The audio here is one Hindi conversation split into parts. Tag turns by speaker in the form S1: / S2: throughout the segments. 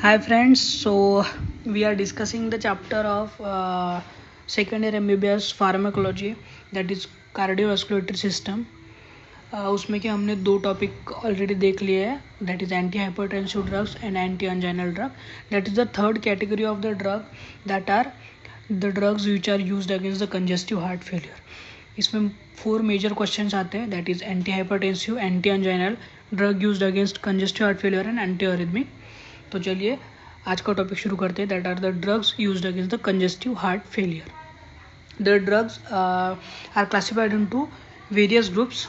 S1: Hi friends, so we are discussing the chapter of second year MBBS pharmacology, that is cardiovascular system. उसमें क्या हमने दो टॉपिक ऑलरेडी देख लिए हैं, that is anti hypertensive drugs and antianginal drug. That is the third category of the drug that are the drugs which are used against the congestive heart failure. इसमें 4 मेजर क्वेश्चंस आते हैं, that is antihypertensive, antianginal, drug used against congestive heart failure and antiarrhythmic. तो चलिए आज का टॉपिक शुरू करते हैं, that are the drugs used against the congestive heart failure. The drugs are classified into various groups.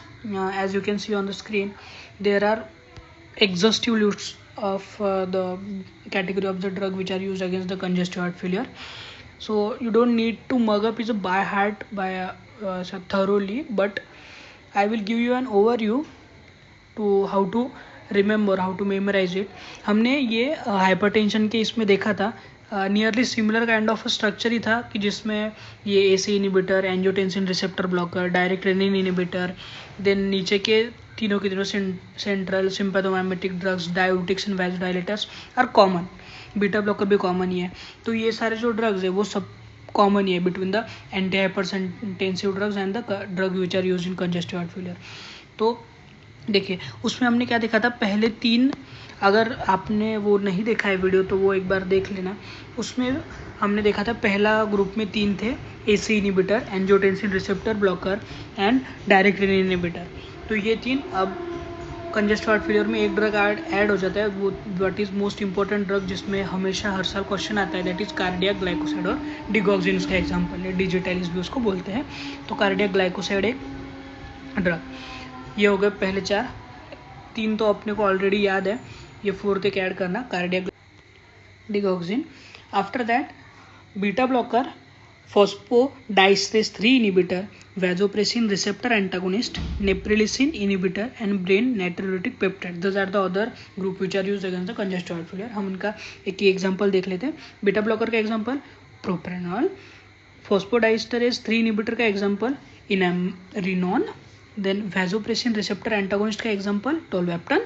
S1: As you can see on the screen, there are exhaustive lists of the category of the drug which are used against the congestive heart failure. So you don't need to mug up it by heart by thoroughly, but I will give you an overview to how to remember, how to memorise it. हमने ये हाइपरटेंशन के इसमें देखा था, nearly similar kind of structure ही था कि जिसमें ये AC inhibitor, angiotensin receptor blocker, direct renin inhibitor, then नीचे के तीनों central sympathomimetic drugs, diuretics and vasodilators are common. Beta blocker भी कॉमन ही है. तो ये सारे जो ड्रग्स है वो सब कॉमन ही है between the anti hypertensive drugs and the drug which are used in congestive heart failure. तो देखिए उसमें हमने क्या देखा था, पहले 3, अगर आपने वो नहीं देखा है वीडियो तो वो एक बार देख लेना. उसमें हमने देखा था पहला ग्रुप में 3 थे, ACE inhibitor, angiotensin receptor blocker and direct renin inhibitor. तो ये 3, अब कंजेस्टिव हार्ट फेलियर में एक ड्रग ऐड हो जाता है, वो what is most important drug जिसमें हमेशा हर साल क्वेश्चन आता है, दैट इज कार्डियक ग्लाइकोसाइड और डिगॉक्सिन उसका एग्जाम्पल है, डिजिटैलिस भी उसको बोलते हैं. तो कार्डियक ग्लाइकोसाइड एक ड्रग. ये हो गए पहले 3 तो अपने को ऑलरेडी याद है, ये 4th एक ऐड करना, cardiac digoxin. After that beta blocker, phosphodiesterase 3 inhibitor, vasopressin receptor antagonist, neprilysin inhibitor and brain natriuretic peptide. These are the other group which are used against the congestive heart failure. हम इनका एक ही एग्जांपल देख लेते हैं. बीटा ब्लॉकर का एग्जांपल प्रोप्रेनॉल, फॉस्फोडाइस्टेरेस 3 इनिबिटर का example inamrinone, then vasopressin receptor antagonist का example tolvaptan,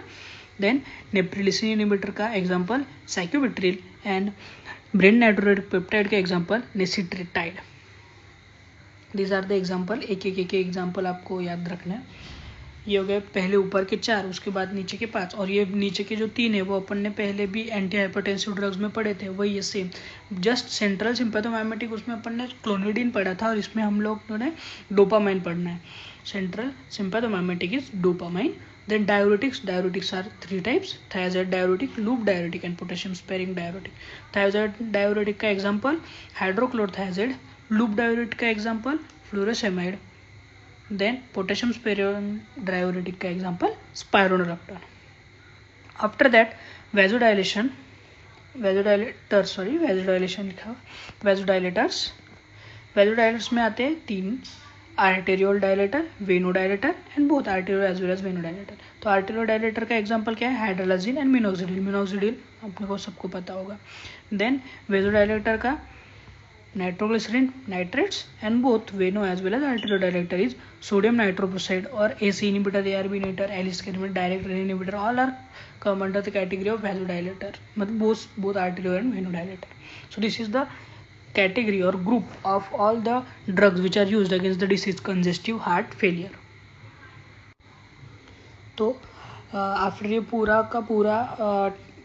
S1: then neprilysin inhibitor का example sacubitril and brain natriuretic peptide का example nesiritide. These are the example. एक एग्जांपल आपको याद रखना है. ये हो गए पहले ऊपर के 4, उसके बाद नीचे के 5, और ये नीचे के जो 3 है वो अपन ने पहले भी एंटी हाइपरटेंसिव ड्रग्स में पढ़े थे, वही ये सेम. जस्ट सेंट्रल सिंपैथोमाइमेटिक उसमें अपन ने क्लोनिडीन पढ़ा था, और इसमें हम लोग ने डोपामाइन पढ़ना है. Central sympathomimetic is dopamine. Then diuretics are 3 types: thiazide diuretic, loop diuretic and potassium sparing diuretic. Thiazide diuretic का example hydrochlorothiazide, loop diuretic का example furosemide, then potassium sparing diuretic का example spironolactone. After that vasodilators में आते हैं 3: arteriole dilator, venodilator and both arteriole as well as venodilator. तो आर्टेरियोल डायलेटर का एग्जांपल क्या है, हाइड्रोलाजिन एंड मिनोक्सिडिल अपने को सबको पता होगा. देन वेजोडायलेटर का nitroglycerin, nitrates and both veno as well as arteriole dilator is sodium nitroprusside और AC inhibitor, ARB inhibitor, aliskiren, direct renin inhibitor, all are come under the category of vasodilator, मतलब both arteriole and venodilator. So this is the category or group of all the drugs which are used against the disease congestive heart failure. तो आफ्टर ये पूरा का पूरा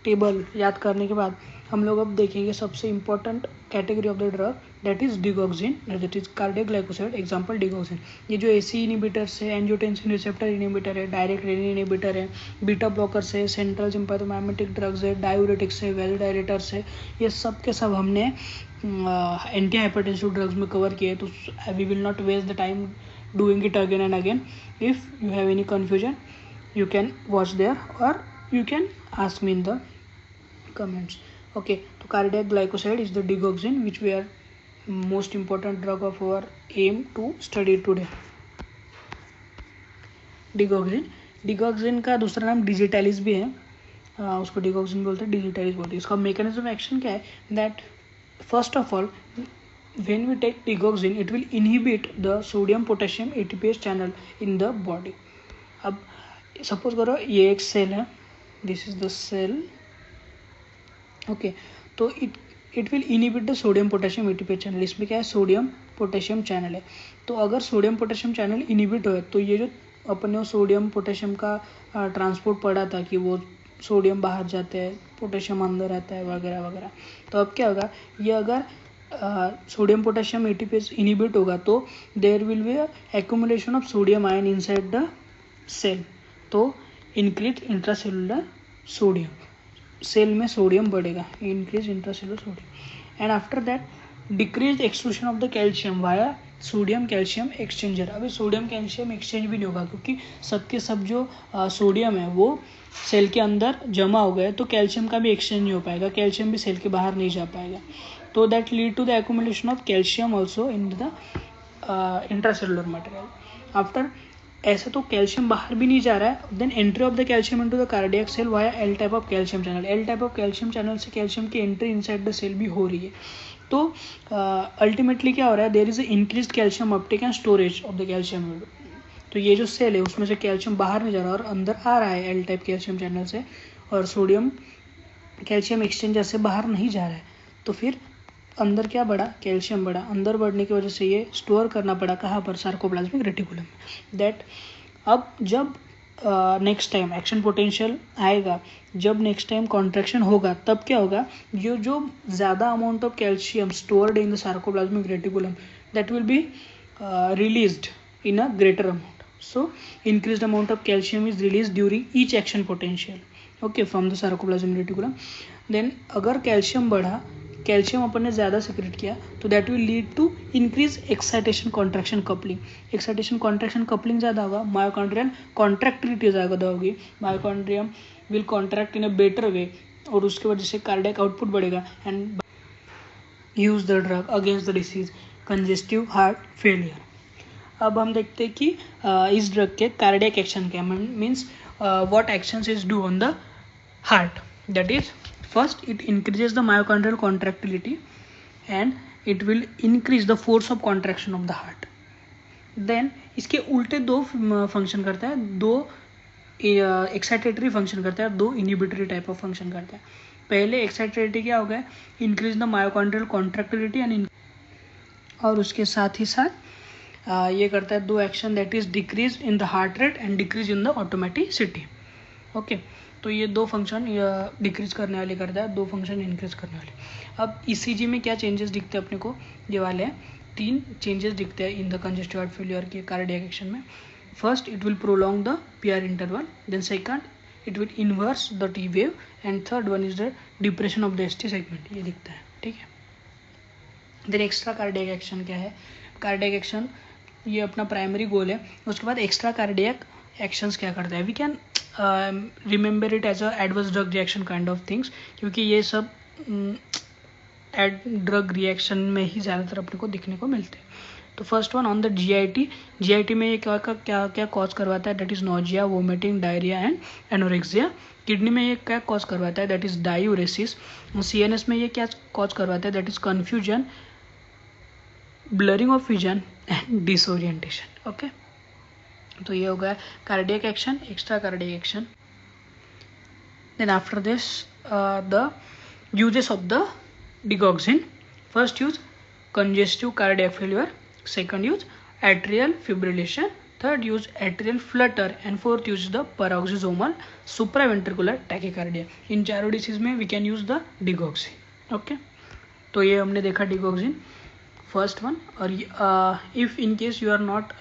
S1: टेबल याद करने के बाद हम लोग अब देखेंगे सबसे important category of the drug, that is digoxin, that is cardiac glycoside. Example digoxin. ये जो एसी इनिबिटर्स है, एंजियोटेंसिन रिसेप्टर इनिबिटर है, डायरेक्ट रेनिन इनिबिटर है, बीटा ब्लॉकर्स है, सेंट्रल सिंपैथोमाइमेटिक ड्रग्स है, डायूरेटिक्स है, वैसोडाइलेटर्स है, ये सब के सब हमने एंटी हाइपरटेंसिव ड्रग्स में कवर किए. तो we will not waste the time doing it again and again. If you have any confusion you can watch there or you can ask me in the comments. Okay, so cardiac glycoside is the digoxin which we are most important drug of our aim to study today. Digoxin का दूसरा नाम डिजिटैलिस भी है, उसको डिगॉक्सिन बोलते हैं, डिजिटैलिस बोलते हैं. इसका मैकेनिज्म एक्शन क्या है, that first of all when we take digoxin it will inhibit the sodium potassium ATPase channel in the body. अब सपोज करो ये एक सेल है, this is the cell okay, तो it will inhibit the sodium potassium ATP channel. इसमें क्या है, सोडियम पोटेशियम चैनल है। तो अगर सोडियम पोटेशियम चैनल इनिबिट हो तो ये जो अपन ने सोडियम पोटेशियम का ट्रांसपोर्ट पढ़ा था कि वो सोडियम बाहर जाते हैं, पोटेशियम अंदर रहता है वगैरह वगैरह, तो अब क्या होगा, ये अगर सोडियम पोटेशियम एटीपीज इनिबिट होगा तो there will be accumulation of sodium ion inside the cell, तो इंक्रीज इंट्रासेलुलर सोडियम, सेल में सोडियम बढ़ेगा, increase intracellular sodium, and after that decrease exclusion of the calcium via sodium calcium exchanger. अभी सोडियम कैल्शियम एक्सचेंज भी नहीं होगा क्योंकि सबके सब जो सोडियम है वो सेल के अंदर जमा हो गए, तो कैल्शियम का भी एक्सचेंज नहीं हो पाएगा, कैल्शियम भी सेल के बाहर नहीं जा पाएगा, तो that lead to the accumulation of calcium also in the intracellular material. After ऐसे तो कैल्शियम बाहर भी नहीं जा रहा है, then entry of the calcium into the cardiac cell via L type of calcium channel. L type of calcium channel से कैल्शियम की एंट्री इनसाइड द सेल भी हो रही है, तो अल्टीमेटली क्या हो रहा है, there is increase calcium uptake and storage of the calcium. तो ये जो सेल है उसमें से कैल्शियम बाहर नहीं जा रहा और अंदर आ रहा है एल टाइप कैल्शियम चैनल से, और सोडियम कैल्शियम एक्सचेंजर से बाहर नहीं जा रहा है, तो फिर अंदर क्या बढ़ा, कैल्शियम बढ़ा, अंदर बढ़ने की वजह से ये स्टोर करना पड़ा कहाँ पर, सार्कोप्लाज्मिक रेटिकुलम में। दैट अब जब नेक्स्ट टाइम एक्शन पोटेंशियल आएगा, जब नेक्स्ट टाइम कॉन्ट्रैक्शन होगा, तब क्या होगा, जो ज़्यादा amount of calcium stored in the sarcoplasmic reticulum that will be released in a greater amount. So increased amount of calcium is released during each action potential, okay, from the sarcoplasmic reticulum. Then अगर कैल्शियम बढ़ा, कैल्शियम अपन ने ज़्यादा सिक्रेट किया, तो that will lead to increase excitation contraction coupling. Excitation contraction coupling ज़्यादा होगा, मायोकॉन्ड्रियल कॉन्ट्रैक्टिलिटी ज़्यादा होगी, myocardium will contract in a better way, और उसके वजह से कार्डियक आउटपुट बढ़ेगा and use the drug against the disease congestive heart failure. अब हम देखते हैं कि इस ड्रग के कार्डियक एक्शन क्या means what actions is do on the heart. That is first it increases the myocardial contractility and it will increase the force of contraction of the heart. Then इसके उल्टे दो फंक्शन करता है, दो एक्साइटेटरी फंक्शन करता है, दो इनिबिटरी टाइप ऑफ फंक्शन करता है। पहले एक्साइटेटरी क्या हो गया, increase the myocardial contractility and, और उसके साथ ही साथ ये करता है दो action, that is decrease in the heart rate and decrease in the automaticity. Okay, तो ये दो फंक्शन डिक्रीज करने वाले करता है, दो फंक्शन इंक्रीज करने वाले। अब ईसीजी में क्या चेंजेस दिखते हैं अपने को, ये वाले हैं, तीन चेंजेस दिखते हैं in the congestive heart failure के कार्डियक एक्शन में। First it will prolong the PR interval, then second it will inverse the T wave, and third one is the depression of the ST segment, ये दिखता है, ठीक है। देन एक्स्ट्रा कार्डियक एक्शन क्या है, कार्डियक एक्शन ये अपना प्राइमरी गोल है, उसके बाद एक्स्ट्रा कार्डियक एक्शंस क्या करता है, we can remember it as a adverse drug reaction kind of things, क्योंकि ये सब ड्रग रिएक्शन में ही ज़्यादातर अपने को दिखने को मिलते हैं। तो first one on the GIT, GIT में ये क्या कॉज करवाता है, that is nausea, vomiting, diarrhoea and anorexia. Kidney में ये क्या कॉज करवाता है, दैट इज डायूरेसिस। सीएनएस में ये क्या कॉज करवाता है, that is confusion, blurring of vision and disorientation. Okay, तो ये हो गया cardiac action, extra cardiac action. Then after this the uses of the digoxin. First use congestive cardiac failure, second use atrial fibrillation, third use atrial flutter and fourth use the paroxysmal supraventricular tachycardia. इन चारों डिसीज में we can use the digoxin. Okay, तो ये हमने देखा डिगॉक्सिन फर्स्ट वन। और if in case you are not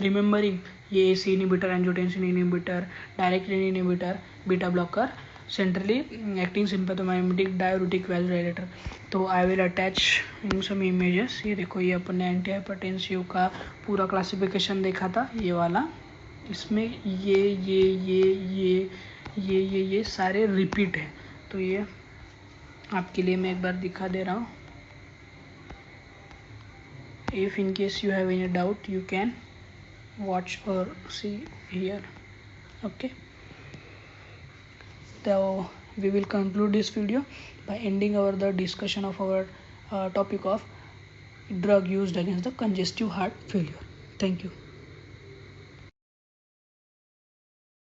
S1: remembering ये AC inhibitor, angiotensin inhibitor, direct renin inhibitor, beta blocker, centrally acting sympathomimetic, diuretic, vasodilator, तो I will attach in some images. ये देखो, ये अपन ने एंटी हाइपरटेंसिव का पूरा क्लासिफिकेशन देखा था, ये वाला, इसमें ये सारे रिपीट है, तो ये आपके लिए मैं एक बार दिखा दे रहा हूँ। If in case you have any doubt, you can watch or see here. Okay, so we will conclude this video by ending the discussion of our topic of drug used against the congestive heart failure. Thank you.